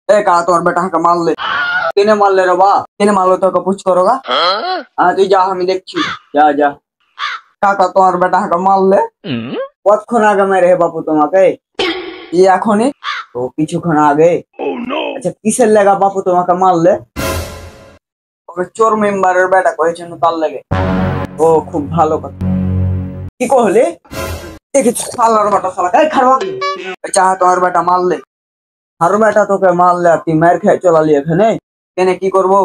ए कहा तुम्हार बेटा के मार ले किने मार ले रे बा किने मारलो तो पूछ करोगा हाँ তুই যা আমি দেখছি যা যা কাকা তোমার বেটা के मार ले কতক্ষণ আগে মেরে হে বাপু তোমাকে এই এখনই তো কিছুক্ষণ আগে আচ্ছা কিসের লাগা বাপু তোমাকে মারলে ওকে চোর মেম্বারের বেটা কয়েছেন তার লাগে ও খুব ভালো কথা কি কহলে দেখি শালার বেটা শালা এই খারাপ চাহ তোমার বেটা মারলে আর বেটা তোকে মারলে তুই মার খেয়ে চলালি এখানে কেনে কি করবো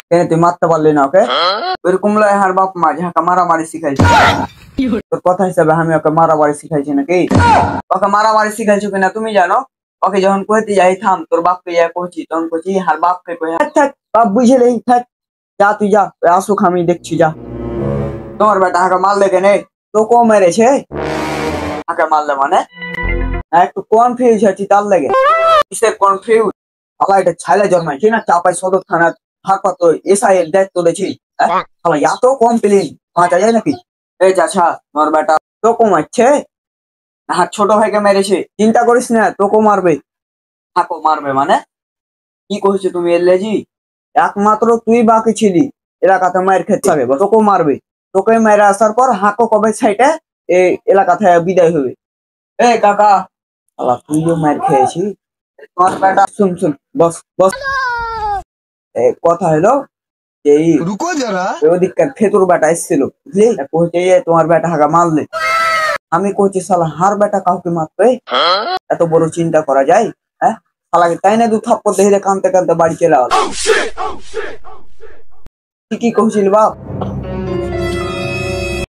কেনে তুই মারতে পারলি না ওকে এরকম লাই হার বাপ মা যাকে মারামারি শিখাইছে তোর কথা হিসাবে আমি ওকে মারামারি শিখাইছি নাকি ওকে মারামারি শিখাইছো কিনা তুমি জানো ওকে যখন কইতে যাই থাম তোর বাপকে যা কইছি তখন কইছি হার বাপকে কই থাক বাপ বুঝলেই থাক যা তুই যা আসুক আমি দেখছি যা তোমার বেটা হাকে মারলে কেনে তো কো মেরেছে হাকে মারলে মানে একটু কনফিউজ আছি তার লাগে কিসের কনফিউজ শালা এটা ছাইলে জন্মাইছি না চাপাই সদর থানা হাকপাত এসআই এর দায়িত্ব দিয়েছি শালা এত কমপ্লেন পাঁচা যায় নাকি এই চাচা তোমার বেটা তোকে মারছে হাত ছোট ভাইকে মেরেছে চিন্তা করিস না তোকে মারবে হাকো মারবে মানে কি কইছো তুমি এলেজি একমাত্র তুই বাকি ছিলি এলাকাতে মায়ের খেতে হবে তোকে মারবে তোকে মেরে আসার পর হাকো কবে সাইটে এই এলাকা থেকে বিদায় হবে এ কাকা শালা তুইও মার খেয়েছি তোমার বেটা শুন শুন বস বস কথা হলো এই रुको जरा ওদিককার ফেতুর বেটা এসেছিল বুঝলি কইছে তোমার বেটা হাগা মারলে আমি কইছি শালা হার বেটা কাউকে মারতে এত বড় চিন্তা করা যায় হ্যাঁ শালাকে তাই না দু থাপ্পড় দেখে কানতে কানতে বাড়ি চলে আসলো কি কইছিল বাপ